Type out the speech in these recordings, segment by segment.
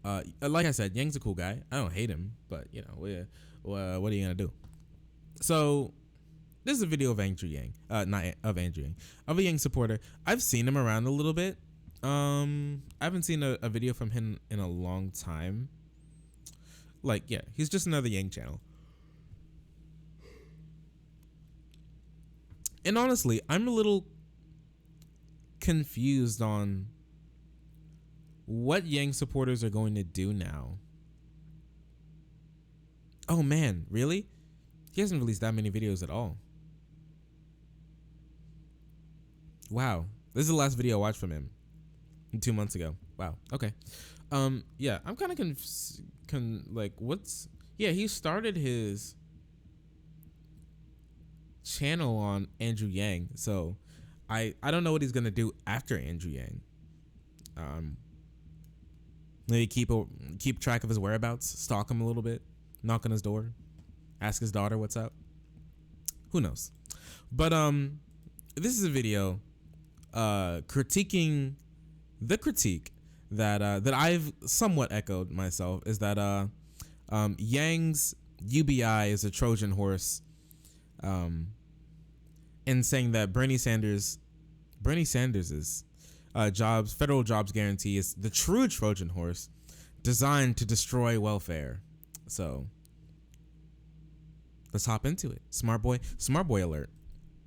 Like I said, Yang's a cool guy. I don't hate him, but what are you gonna do? So this is a video of Andrew Yang, not of Andrew Yang, of a Yang supporter. I've seen him around a little bit. I haven't seen a video from him in a long time. Like, yeah, he's just another Yang channel. And honestly, I'm a little confused on what Yang supporters are going to do now. Oh man, really? He hasn't released that many videos at all. Wow, this is the last video I watched from him 2 months ago. Wow. Okay. Yeah, I'm kind of like, what's? Yeah, he started his channel on Andrew Yang, so I don't know what he's gonna do after Andrew Yang. Maybe keep track of his whereabouts, stalk him a little bit, knock on his door, ask his daughter what's up. Who knows? But this is a video critiquing the critique that I've somewhat echoed myself, is that Yang's UBI is a Trojan horse, and saying that Bernie Sanders' federal jobs guarantee is the true Trojan horse designed to destroy welfare. So let's hop into it. Smart boy alert.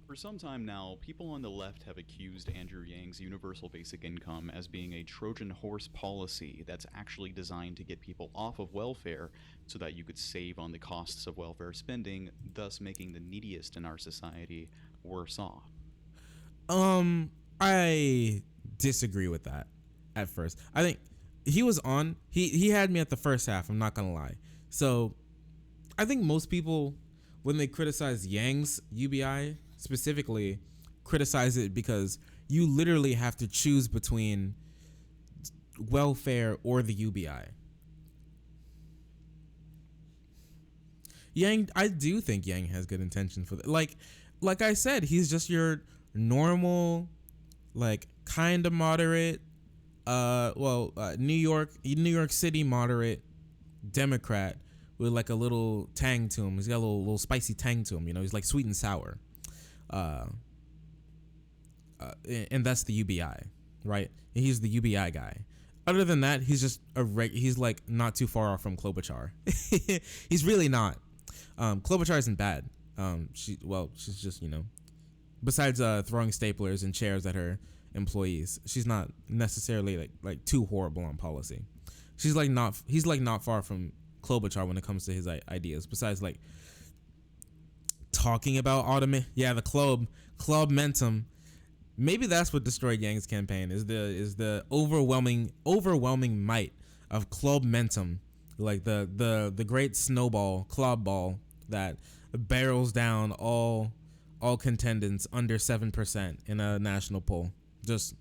For some time now, people on the left have accused Andrew Yang's universal basic income as being a Trojan horse policy that's actually designed to get people off of welfare so that you could save on the costs of welfare spending, thus making the neediest in our society worse off. I disagree with that at first. I think he had me at the first half, I'm not gonna lie. So I think most people, when they criticize Yang's UBI specifically, criticize it because you literally have to choose between welfare or the UBI. Yang, I do think Yang has good intention for that. Like I said, he's just your normal, like, kind of moderate, New York City moderate Democrat with like a little tang to him. He's got a little spicy tang to him. You know, he's like sweet and sour. And that's the UBI, right? He's the UBI guy. Other than that, he's just he's like not too far off from Klobuchar. He's really not. Klobuchar isn't bad. She's just, besides throwing staplers and chairs at her employees, she's not necessarily like too horrible on policy. He's not far from Klobuchar when it comes to his ideas. Besides, like, talking about the club momentum. Maybe that's what destroyed Yang's campaign, is the overwhelming might of club momentum, like the great snowball club ball that barrels down all contendants under 7% in a national poll, just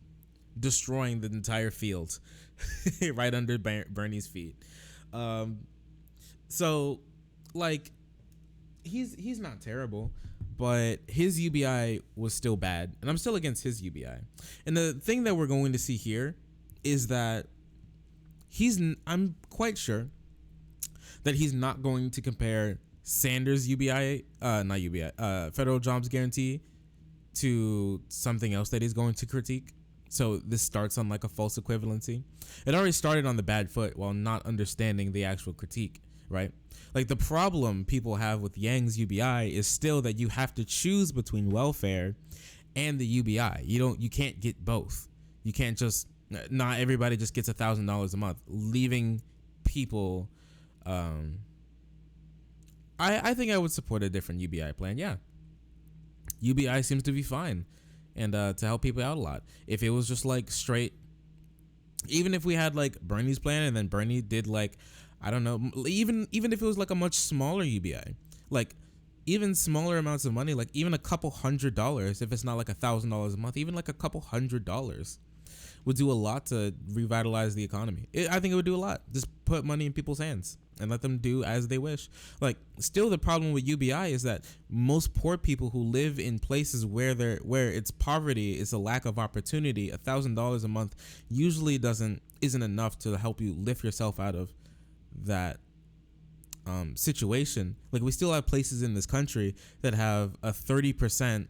destroying the entire field right under Bernie's feet. So, like, he's not terrible, but his UBI was still bad, and I'm still against his UBI. And the thing that we're going to see here is that I'm quite sure that he's not going to compare Sanders' federal jobs guarantee to something else that he's going to critique. So this starts on like a false equivalency. It already started on the bad foot while not understanding the actual critique, right? Like, the problem people have with Yang's UBI is still that you have to choose between welfare and the UBI. You can't get both. You can't just, not everybody just gets $1,000 a month, leaving people. I think I would support a different UBI plan. Yeah, UBI seems to be fine, and to help people out a lot. If it was just like straight, even if we had like Bernie's plan and then Bernie did like, I don't know, even if it was like a much smaller UBI, like even smaller amounts of money, like even a couple $100, if it's not like $1,000 a month, even like a couple $100 would do a lot to revitalize the economy. I think it would do a lot. Just put money in people's hands and let them do as they wish. Like, still the problem with UBI is that most poor people who live in places where it's poverty, it's a lack of opportunity. $1,000 a month usually isn't enough to help you lift yourself out of that situation. Like, we still have places in this country that have a 30%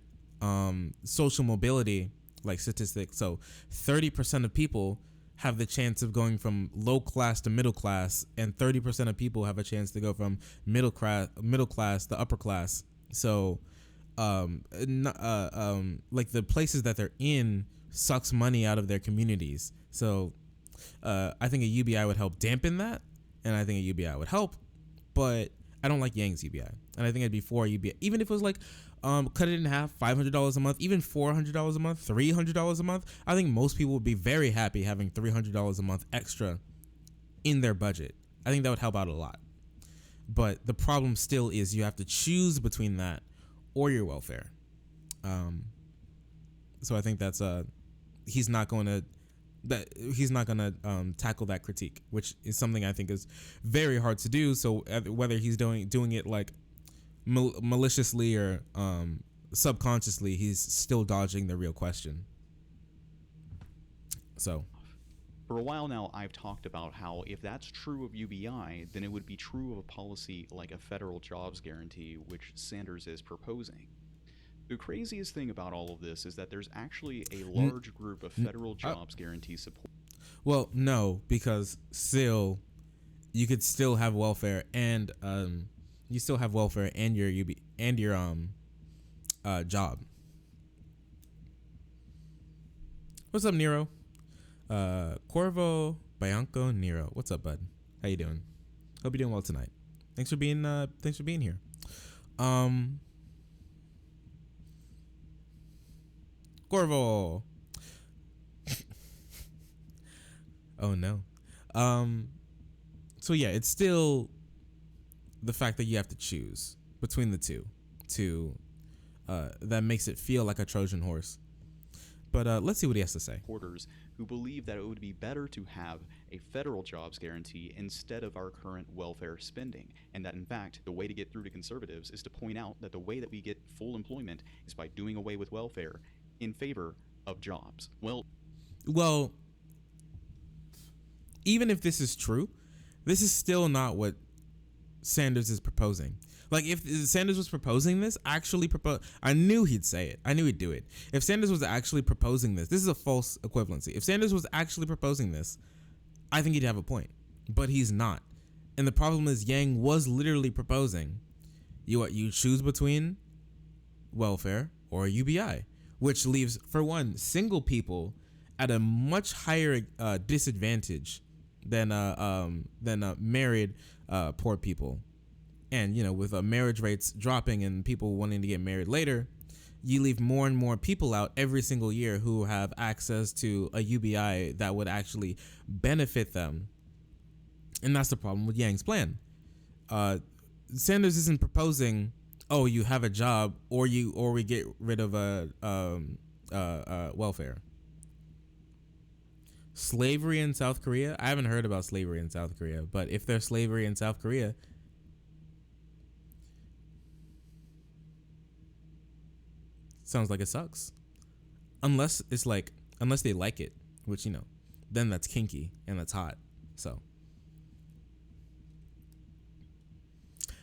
social mobility, like, statistic. So 30% of people have the chance of going from low class to middle class, and 30% of people have a chance to go from middle class to upper class. So like, the places that they're in sucks money out of their communities. So I think a UBI would help dampen that, and I think a UBI would help, but I don't like Yang's UBI, and I think it'd be for UBI, even if it was like cut it in half, $500 a month, even $400 a month, $300 a month. I think most people would be very happy having $300 a month extra in their budget. I think that would help out a lot. But the problem still is you have to choose between that or your welfare. So I think that's he's not going to tackle that critique, which is something I think is very hard to do. So whether he's doing it like maliciously or subconsciously, he's still dodging the real question. So for a while now, I've talked about how if that's true of UBI, then it would be true of a policy like a federal jobs guarantee, which Sanders is proposing. The craziest thing about all of this is that there's actually a large group of federal jobs guarantee support. Well, no, because still, you could still have welfare and you still have welfare and your job. What's up, Nero? Corvo Bianco Nero. What's up, bud? How you doing? Hope you're doing well tonight. Thanks for being here. Corvo. Oh no. So yeah, it's still the fact that you have to choose between the two that makes it feel like a Trojan horse. But let's see what he has to say. Supporters who believe that it would be better to have a federal jobs guarantee instead of our current welfare spending, and that in fact the way to get through to conservatives is to point out that the way that we get full employment is by doing away with welfare in favor of jobs. Well, even if this is true, this is still not what Sanders is proposing. Like, if Sanders was proposing this, I knew he'd say it. I knew he'd do it. If Sanders was actually proposing this is a false equivalency. If Sanders was actually proposing this, I think he'd have a point. But he's not. And the problem is Yang was literally proposing you choose between welfare or UBI, which leaves, for one, single people at a much higher disadvantage than married poor people. And, with marriage rates dropping and people wanting to get married later, you leave more and more people out every single year who have access to a UBI that would actually benefit them. And that's the problem with Yang's plan. Sanders isn't proposing, oh, you have a job or we get rid of welfare. Slavery in South Korea? I haven't heard about slavery in South Korea, but if there's slavery in South Korea, sounds like it sucks. Unless they like it, which, then that's kinky and that's hot. So,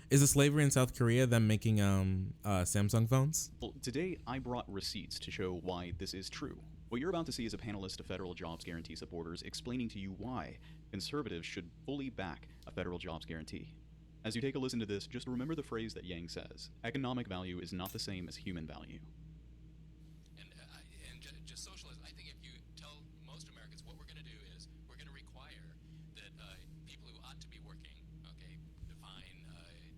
is the slavery in South Korea them making Samsung phones? Well, today I brought receipts to show why this is true. What you're about to see is a panelist of federal jobs guarantee supporters explaining to you why conservatives should fully back a federal jobs guarantee. As you take a listen to this, just remember the phrase that Yang says: economic value is not the same as human value. Just socialism. I think if you tell most Americans what we're going to do is we're going to require that people who ought to be working, define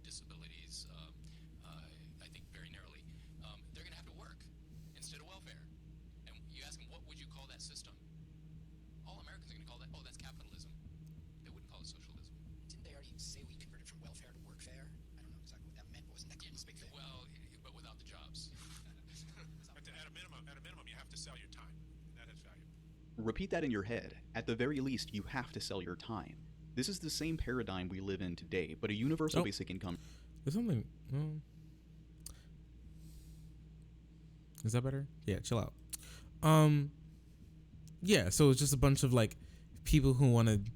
disabilities, I think very narrowly, they're going to have to work instead of welfare. And you ask them, what would you call that system? All Americans are going to call that, that's capitalism. They wouldn't call it socialism. Didn't they already say we converted from welfare to workfare? I don't know exactly what that meant. Wasn't that big fair? Well, but without the jobs. Repeat that in your head. At the very least, you have to sell your time. This is the same paradigm we live in today, but a universal basic income. There's something. Is that better? Yeah, chill out. Yeah, so it's just a bunch of like people who wanted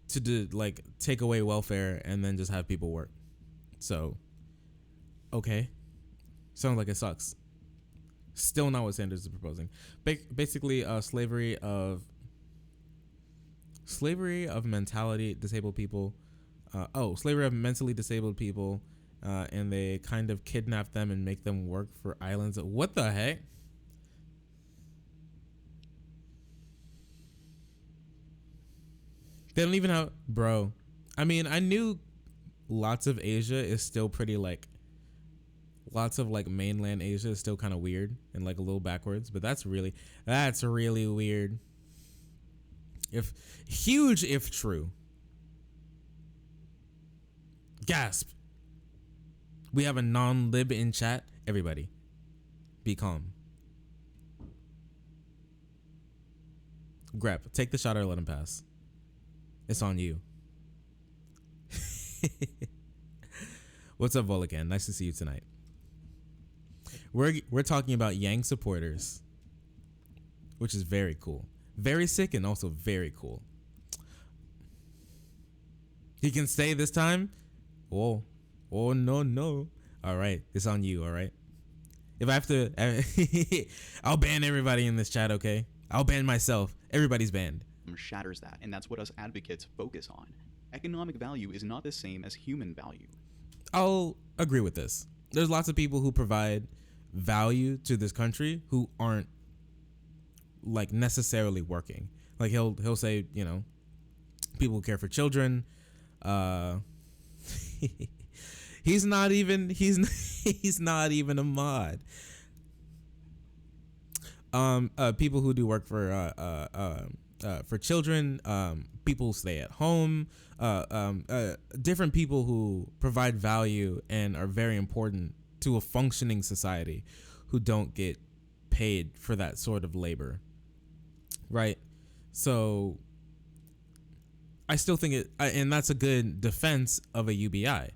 to do like take away welfare and then just have people work. So, okay, sounds like it sucks. Still not what Sanders is proposing. Basically, slavery of mentality disabled people. Slavery of mentally disabled people, and they kind of kidnap them and make them work for islands. What the heck? They don't even have, bro. I mean, I knew lots of Asia is still pretty like, lots of like mainland Asia is still kind of weird and like a little backwards, but that's really weird. If true. Gasp. We have a non-lib in chat. Everybody, be calm. Grep, take the shot or let him pass. It's on you. What's up, Volican? Nice to see you tonight. We're talking about Yang supporters, which is very cool. Very sick and also very cool. He can stay this time? Oh no. All right, it's on you, all right? If I have to, I'll ban everybody in this chat, okay? I'll ban myself. Everybody's banned. Shatters that, and that's what us advocates focus on. Economic value is not the same as human value. I'll agree with this. There's lots of people who provide value to this country who aren't like necessarily working. Like he'll say, you know, people who care for children. He's not even a mod. People who do work for children, people who stay at home, different people who provide value and are very important to a functioning society who don't get paid for that sort of labor, right? So I still think and that's a good defense of a UBI,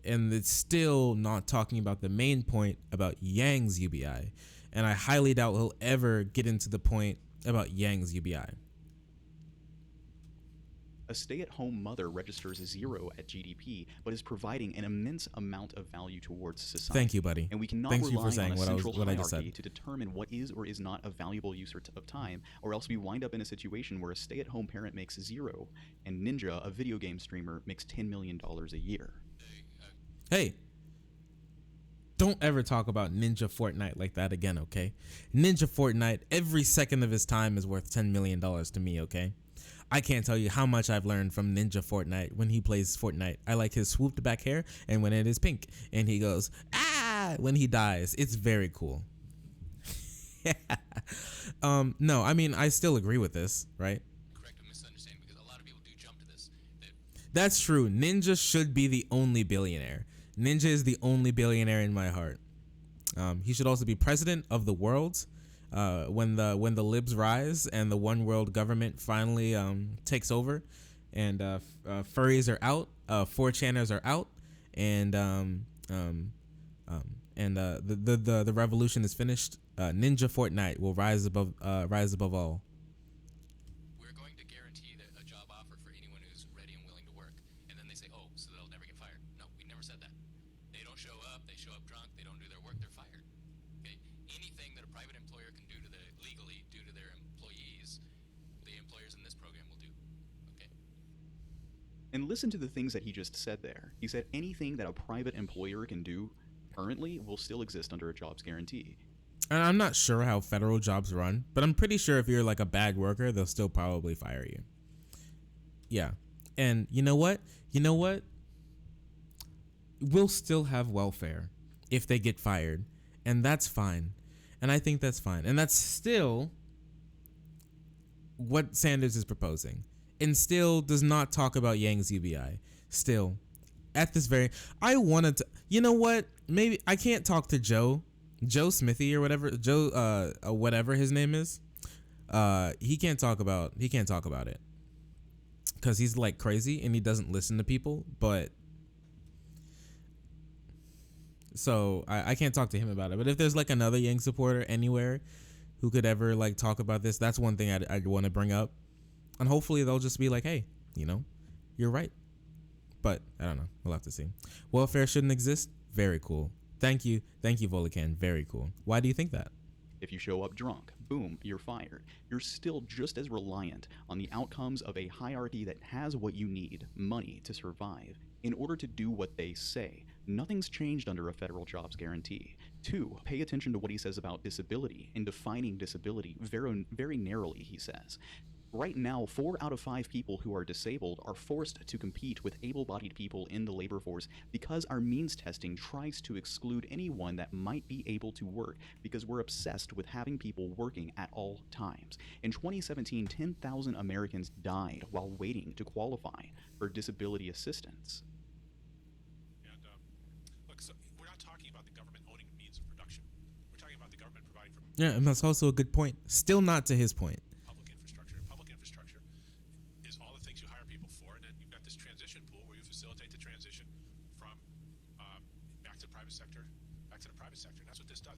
and it's still not talking about the main point about Yang's UBI, and I highly doubt he'll ever get into the point about Yang's UBI. A stay-at-home mother registers 0 at GDP, but is providing an immense amount of value towards society. Thank you, buddy. And we cannot Thanks rely you for saying on a what central I just hierarchy said. to determine what is or is not a valuable use of time, or else we wind up in a situation where a stay-at-home parent makes 0, and Ninja, a video game streamer, makes $10 million a year. Hey, don't ever talk about Ninja Fortnite like that again, okay? Ninja Fortnite, every second of his time is worth $10 million to me, okay? I can't tell you how much I've learned from Ninja Fortnite when he plays Fortnite. I like his swooped back hair and when it is pink and he goes, ah, when he dies. It's very cool. No, I mean, I still agree with this, right? Correct a misunderstanding, because a lot of people do jump to this. That's true. Ninja should be the only billionaire. Ninja is the only billionaire in my heart. He should also be president of the world. When the libs rise and the one world government finally takes over, and furries are out, 4chaners are out, and the revolution is finished. Ninja Fortnite will rise above all. We're going to guarantee a job offer for anyone who's ready and willing to work, and then they say, oh, so they'll never get fired. No, we never said that. They don't show up, they show up drunk, they don't do their work, they're fired. Okay? Anything that a private employer can do to legally do to their employees, the employers in this program will do. Okay? And listen to the things that he just said there. He said anything that a private employer can do currently will still exist under a jobs guarantee. And I'm not sure how federal jobs run, but I'm pretty sure if you're like a bad worker, they'll still probably fire you. Yeah. And you know what? We'll still have welfare if they get fired, and that's fine. And I think that's fine. And that's still what Sanders is proposing, and still does not talk about Yang's UBI. Still, at this very, I wanted to, you know what? Maybe I can't talk to Joe Smithy or whatever, whatever his name is. He can't talk about it because he's like crazy and he doesn't listen to people. But so I can't talk to him about it. But if there's like another Yang supporter anywhere who could ever like talk about this, that's one thing I'd want to bring up, and hopefully they'll just be like, hey, you're right. But I don't know. We'll have to see. Welfare shouldn't exist. Very cool. Thank you, Volican. Very cool. Why do you think that? If you show up drunk, boom, you're fired. You're still just as reliant on the outcomes of a hierarchy that has what you need, money, to survive, in order to do what they say. Nothing's changed under a federal jobs guarantee. 2, pay attention to what he says about disability and defining disability very, very narrowly, he says. Right now, 4 out of 5 people who are disabled are forced to compete with able-bodied people in the labor force because our means testing tries to exclude anyone that might be able to work because we're obsessed with having people working at all times. In 2017, 10,000 Americans died while waiting to qualify for disability assistance. And look, so we're not talking about the government owning means of production. We're talking about the government providing for Yeah, and that's also a good point. Still not to his point. public infrastructure. Public infrastructure is all the things you hire people for, and then you've got this transition pool where you facilitate the transition from back to the private sector, back to the private sector. And that's what this does.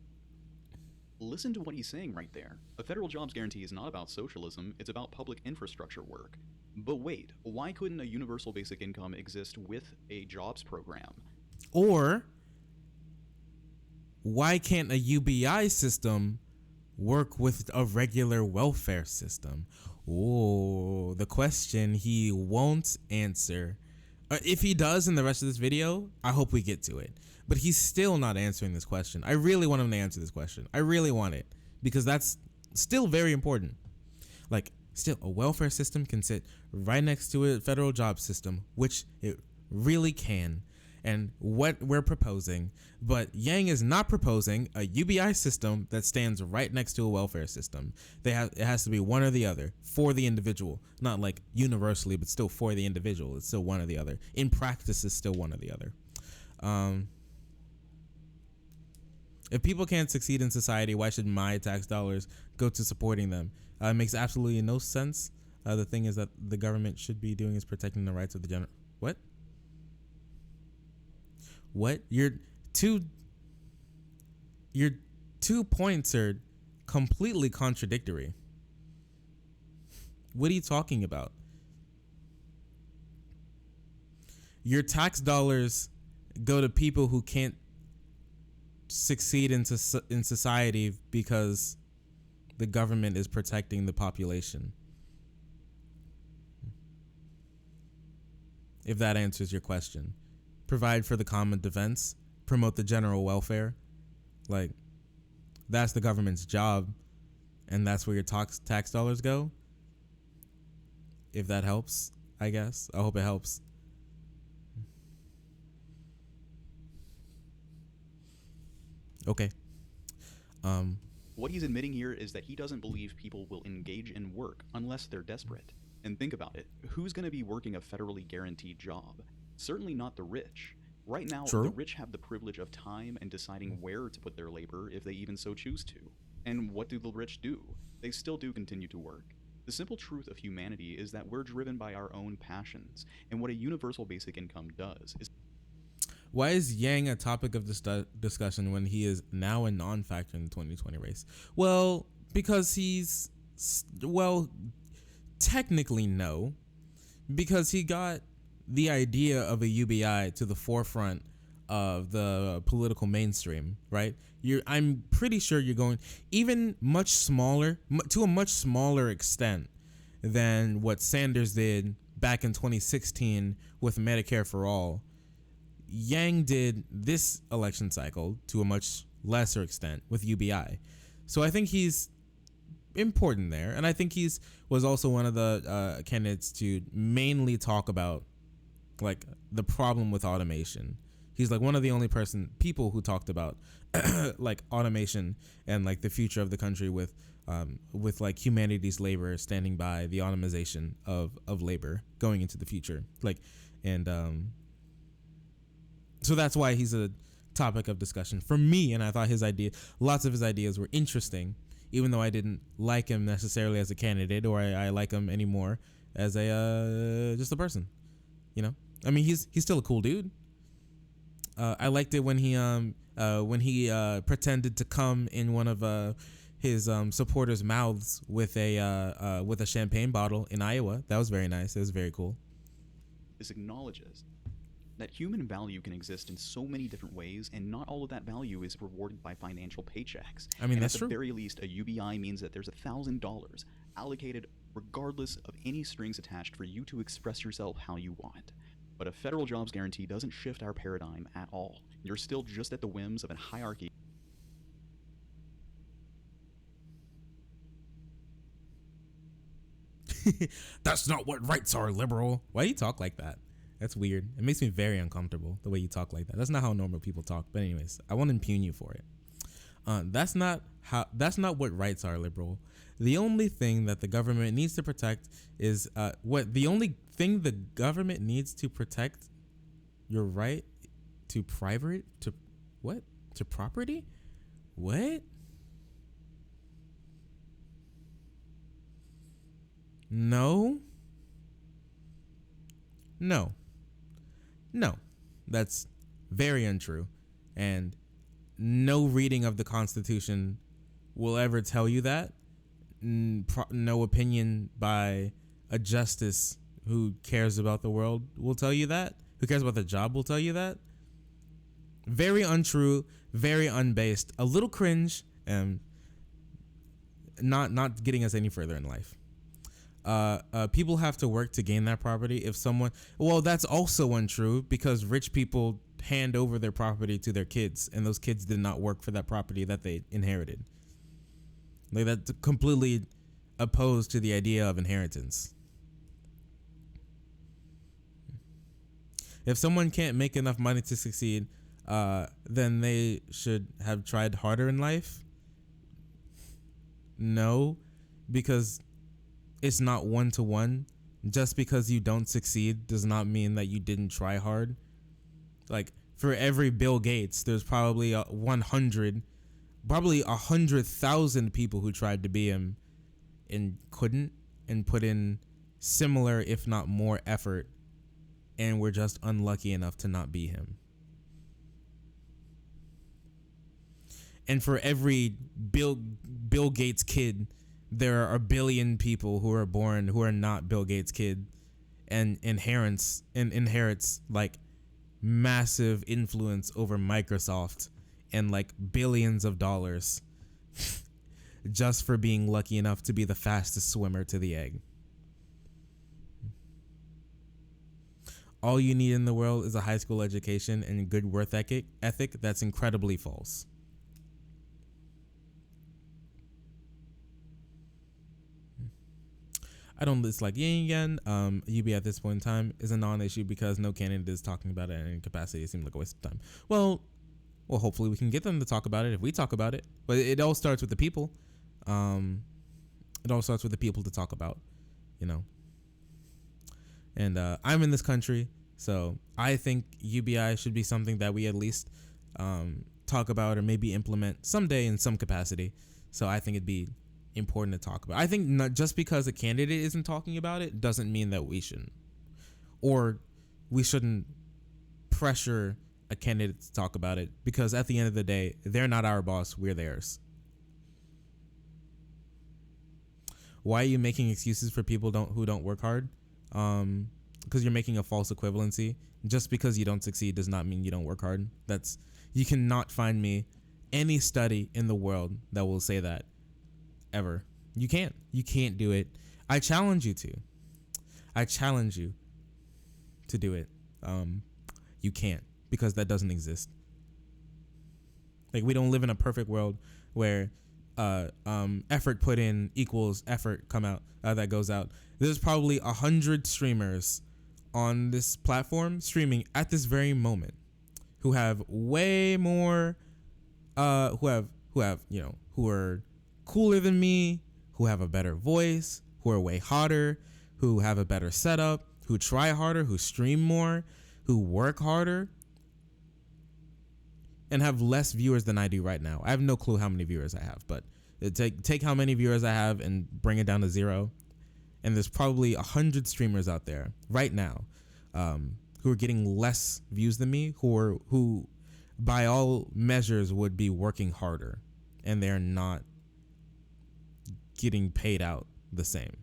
Listen to what he's saying right there. A federal jobs guarantee is not about socialism, it's about public infrastructure work. But wait, why couldn't a universal basic income exist with a jobs program? Or why can't a UBI system work with a regular welfare system? Oh, the question he won't answer. If he does in the rest of this video, I hope we get to it. But he's still not answering this question. I really want him to answer this question. I really want it because that's still very important. Like, still, a welfare system can sit right next to a federal job system, which it really can. And what we're proposing, but Yang is not proposing a UBI system that stands right next to a welfare system. It has to be one or the other for the individual, not like universally, but still for the individual. It's still one or the other. In practice, it's still one or the other. If people can't succeed in society, why should my tax dollars go to supporting them? It makes absolutely no sense. The thing is that the government should be doing is protecting the rights of the general. What? Your two points are completely contradictory. What are you talking about? Your tax dollars go to people who can't succeed in society because the government is protecting the population. If that answers your question. Provide for the common defense, promote the general welfare. Like, that's the government's job, and that's where your tax dollars go. If that helps, I guess. I hope it helps. Okay. What he's admitting here is that he doesn't believe people will engage in work unless they're desperate. And think about it. Who's going to be working a federally guaranteed job? Certainly not the rich. Right now, True. The rich have the privilege of time and deciding where to put their labor if they even so choose to. And what do the rich do? They still do continue to work. The simple truth of humanity is that we're driven by our own passions, and what a universal basic income does is... Why is Yang a topic of discussion when he is now a non-factor in the 2020 race? Well, because technically no, because he got the idea of a UBI to the forefront of the political mainstream, right? I'm pretty sure you're going even much smaller, to a much smaller extent than what Sanders did back in 2016 with Medicare for All. Yang did this election cycle to a much lesser extent with UBI. So I think he's important there. And I think was also one of the candidates to mainly talk about like the problem with automation. He's like one of the only people who talked about like automation and like the future of the country with like humanity's labor standing by the automation of labor going into the future. Like, and so that's why he's a topic of discussion for me. And I thought lots of his ideas were interesting, even though I didn't like him necessarily as a candidate, or I like him anymore as a just a person. You know, I mean, he's still a cool dude. I liked it when he pretended to come in one of his supporters' mouths with a champagne bottle in Iowa. That was very nice. It was very cool. This acknowledges that human value can exist in so many different ways, and not all of that value is rewarded by financial paychecks. I mean, and that's at true. the very least, a UBI means that there's $1,000 allocated regardless of any strings attached for you to express yourself how you want. But a federal jobs guarantee doesn't shift our paradigm at all. You're still just at the whims of a hierarchy. That's not what rights are, liberal. Why do you talk like that? That's weird. It makes me very uncomfortable the way you talk like that. That's not how normal people talk. But anyways, I won't impugn you for it. That's not what rights are, liberal. The only thing that the government needs to protect is the only thing the government needs to protect your right to private to what? To property? What? No. That's very untrue. And no reading of the Constitution will ever tell you that. No opinion by a justice who cares about the world will tell you that. Who cares about the job will tell you that. Very untrue, very unbased, a little cringe, and not getting us any further in life. People have to work to gain that property. Well, that's also untrue because rich people hand over their property to their kids, and those kids did not work for that property that they inherited. Like, that's completely opposed to the idea of inheritance. If someone can't make enough money to succeed, then they should have tried harder in life. No, because it's not one-to-one. Just because you don't succeed does not mean that you didn't try hard. Like, for every Bill Gates, there's probably 100,000 people who tried to be him and couldn't, and put in similar, if not more, effort, and were just unlucky enough to not be him. And for every Bill Gates kid, there are a billion people who are born who are not Bill Gates' kid, and inherits like massive influence over Microsoft and like billions of dollars just for being lucky enough to be the fastest swimmer to the egg. All you need in the world is a high school education and a good work ethic. That's incredibly false. I don't dislike Yang again. UB at this point in time is a non-issue because no candidate is talking about it in any capacity. It seems like a waste of time. Well, hopefully we can get them to talk about it if we talk about it. But it all starts with the people. It all starts with the people to talk about, you know. And I'm in this country, so I think UBI should be something that we at least talk about or maybe implement someday in some capacity. So I think it'd be important to talk about. I think not just because a candidate isn't talking about it doesn't mean that we shouldn't, or we shouldn't pressure a candidate to talk about it, because at the end of the day, they're not our boss, we're theirs. Why are you making excuses for people who don't work hard? Because you're making a false equivalency. Just because you don't succeed does not mean you don't work hard. You cannot find me any study in the world that will say that. Ever. You can't do it. I challenge you to do it. You can't, because that doesn't exist. Like, we don't live in a perfect world where effort put in equals effort that goes out. There's probably 100 streamers on this platform streaming at this very moment who have way more who are cooler than me, who have a better voice, who are way hotter, who have a better setup, who try harder, who stream more, who work harder, and have less viewers than I do right now. I have no clue how many viewers I have, but Take how many viewers I have and bring it down to 0, and there's probably 100 streamers out there right now who are getting less views than me, who by all measures would be working harder, and they're not getting paid out the same.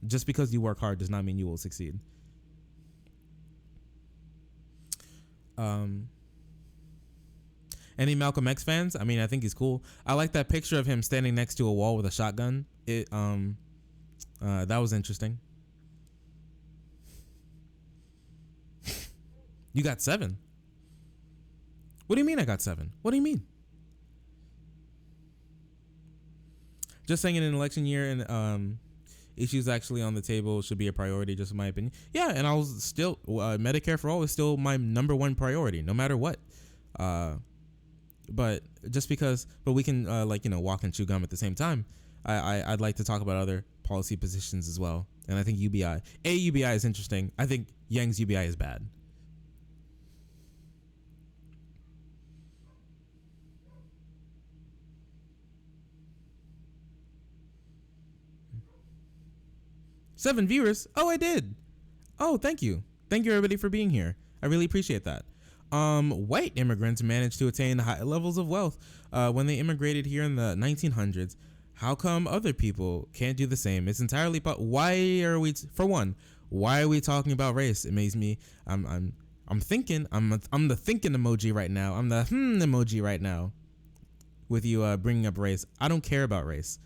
Just because you work hard does not mean you will succeed. Any Malcolm X fans? I mean, I think he's cool. I like that picture of him standing next to a wall with a shotgun. That was interesting. You got 7. What do you mean I got 7? What do you mean? Just saying in an election year and issues actually on the table should be a priority, just in my opinion. Yeah, and I was still Medicare for all is still my number 1 priority, no matter what. But just because, but we can walk and chew gum at the same time. I'd like to talk about other policy positions as well, and I think UBI is interesting. I think Yang's UBI is bad. Seven viewers. Oh, I did. Oh, thank you. Thank you, everybody, for being here. I really appreciate that. White immigrants managed to attain high levels of wealth when they immigrated here in the 1900s. How come other people can't do the same? It's entirely. Why are we? For one, why are we talking about race? It makes me. I'm thinking. I'm the thinking emoji right now. I'm the emoji right now. With you bringing up race, I don't care about race.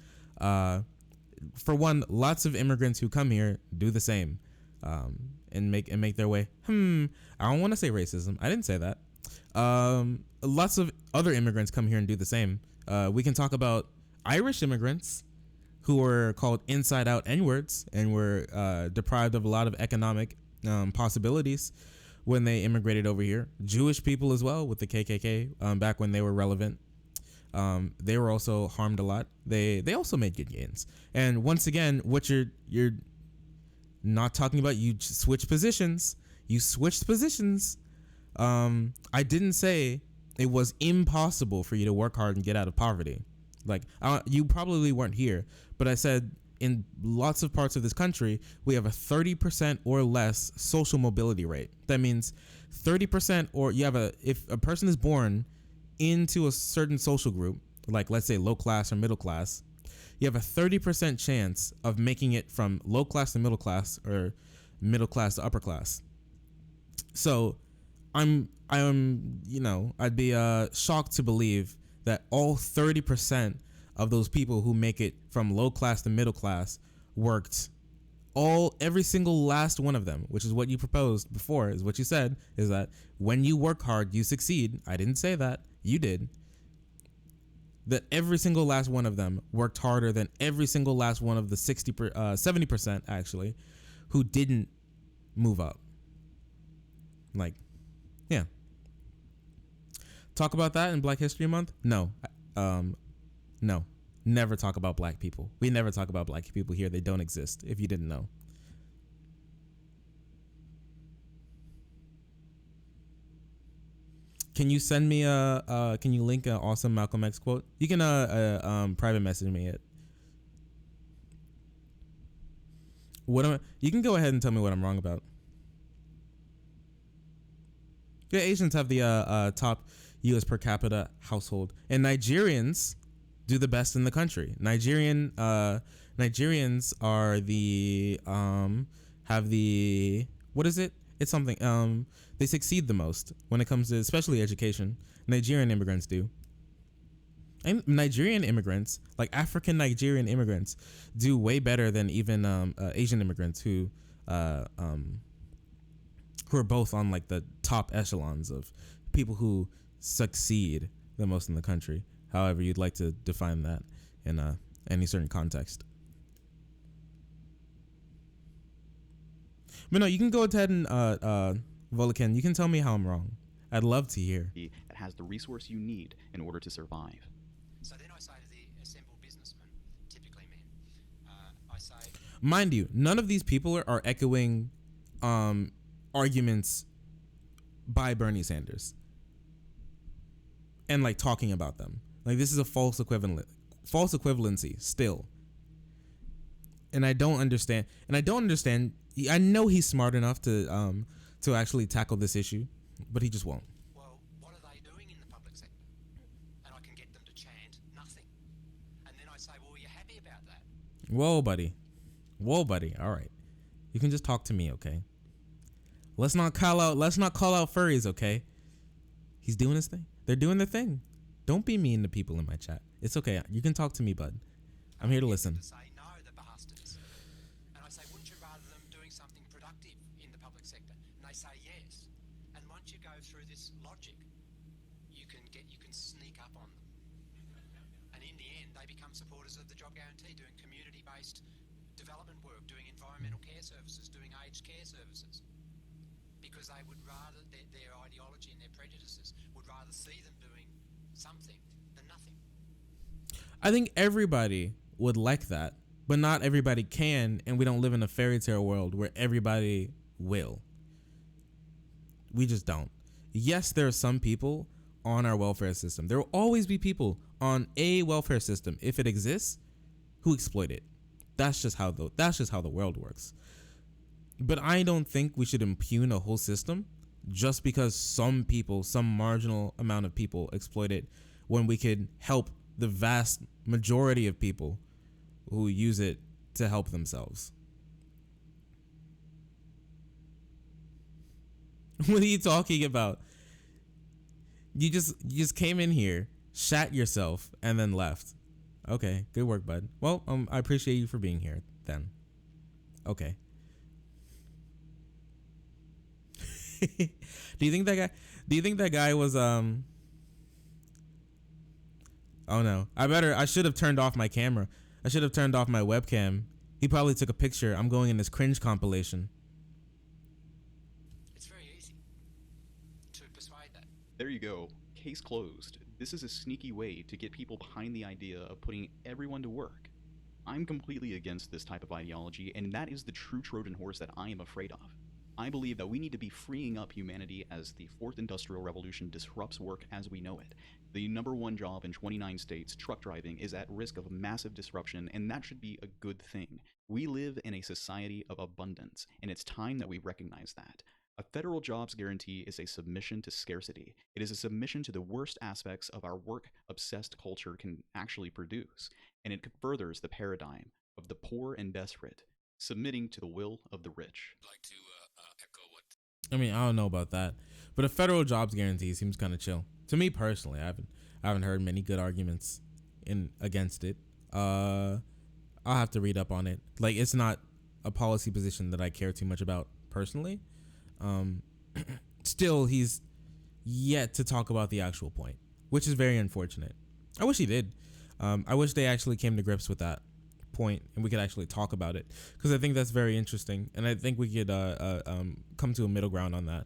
For one, lots of immigrants who come here do the same, and make their way. I don't want to say racism. I didn't say that. Lots of other immigrants come here and do the same. We can talk about Irish immigrants who were called inside out N-words and were deprived of a lot of economic possibilities when they immigrated over here. Jewish people as well with the KKK back when they were relevant. They were also harmed a lot. They also made good gains. And once again, what you're not talking about, you switch positions. You switched positions. I didn't say it was impossible for you to work hard and get out of poverty. Like you probably weren't here, but I said in lots of parts of this country, we have a 30% or less social mobility rate. That means 30% or if a person is born into a certain social group, like let's say low class or middle class, you have a 30% chance of making it from low class to middle class or middle class to upper class. So I'd be shocked to believe that all 30% of those people who make it from low class to middle class worked every single last one of them, which is what you proposed before, is what you said, is that when you work hard, you succeed. I didn't say that. You did. That every single last one of them worked harder than every single last one of the 70% actually who didn't move up. Like, yeah. Talk about that in Black History Month? No. No. Never talk about black people. We never talk about black people here. They don't exist, if you didn't know. Can you send me can you link an awesome Malcolm X quote? You can private message me it. You can go ahead and tell me what I'm wrong about. Yeah, Asians have the top U.S. per capita household, and Nigerians do the best in the country. Nigerians are the have the, what is it? It's something. They succeed the most when it comes to especially education. Nigerian immigrants do. And Nigerian immigrants, like African Nigerian immigrants, do way better than even Asian immigrants who are both on like the top echelons of people who succeed the most in the country. However you'd like to define that in any certain context. But no, you can go ahead and Volican, you can tell me how I'm wrong. I'd love to hear. It has the resource you need in order to survive. So then I say to the assembled businessmen, typically men, I say... Mind you, none of these people are echoing arguments by Bernie Sanders and like talking about them. Like this is a false equivalent. false equivalency still. And I don't understand. I know he's smart enough to actually tackle this issue, but he just won't. Well, what are they doing in the public sector? And I can get them to chant nothing. And then I say, well, are you happy about that? Whoa, buddy. All right. You can just talk to me, okay? Let's not call out furries, okay? He's doing his thing. They're doing their thing. Don't be mean to people in my chat. It's okay. You can talk to me, bud. I'm here to listen. To say no, the bastards. And I say, wouldn't you rather them doing something productive in the public sector? And they say yes. And once you go through this logic, you can sneak up on them. And in the end, they become supporters of the job guarantee, doing community-based development work, doing environmental care services, doing aged care services. Because they would rather, their ideology and their prejudices would rather see them doing something than nothing. I think everybody would like that, but not everybody can, and we don't live in a fairy tale world where everybody will. We just don't. Yes, there are some people on our welfare system. There will always be people on a welfare system, if it exists, who exploit it. That's just how the world works. But I don't think we should impugn a whole system just because some people, some marginal amount of people exploit it, when we could help the vast majority of people who use it to help themselves. What are you talking about? You just came in here, shat yourself, and then left. Okay, good work, bud. Well, I appreciate you for being here then. Okay. Do you think that guy was oh no. I should have turned off my camera. I should have turned off my webcam. He probably took a picture. I'm going in this cringe compilation. It's very easy to persuade that. There you go. Case closed. This is a sneaky way to get people behind the idea of putting everyone to work. I'm completely against this type of ideology, and that is the true Trojan horse that I am afraid of. I believe that we need to be freeing up humanity as the fourth industrial revolution disrupts work as we know it. The number one job in 29 states, truck driving, is at risk of massive disruption, and that should be a good thing. We live in a society of abundance, and it's time that we recognize that. A federal jobs guarantee is a submission to scarcity. It is a submission to the worst aspects of our work-obsessed culture can actually produce, and it furthers the paradigm of the poor and desperate submitting to the will of the rich. I'd like to echo what I mean, I don't know about that, but a federal jobs guarantee seems kind of chill to me personally. I haven't heard many good arguments against it. I'll have to read up on it. Like, it's not a policy position that I care too much about personally. Still, he's yet to talk about the actual point, which is very unfortunate. I wish he did. I wish they actually came to grips with that point and we could actually talk about it, because I think that's very interesting, and I think we could come to a middle ground on that.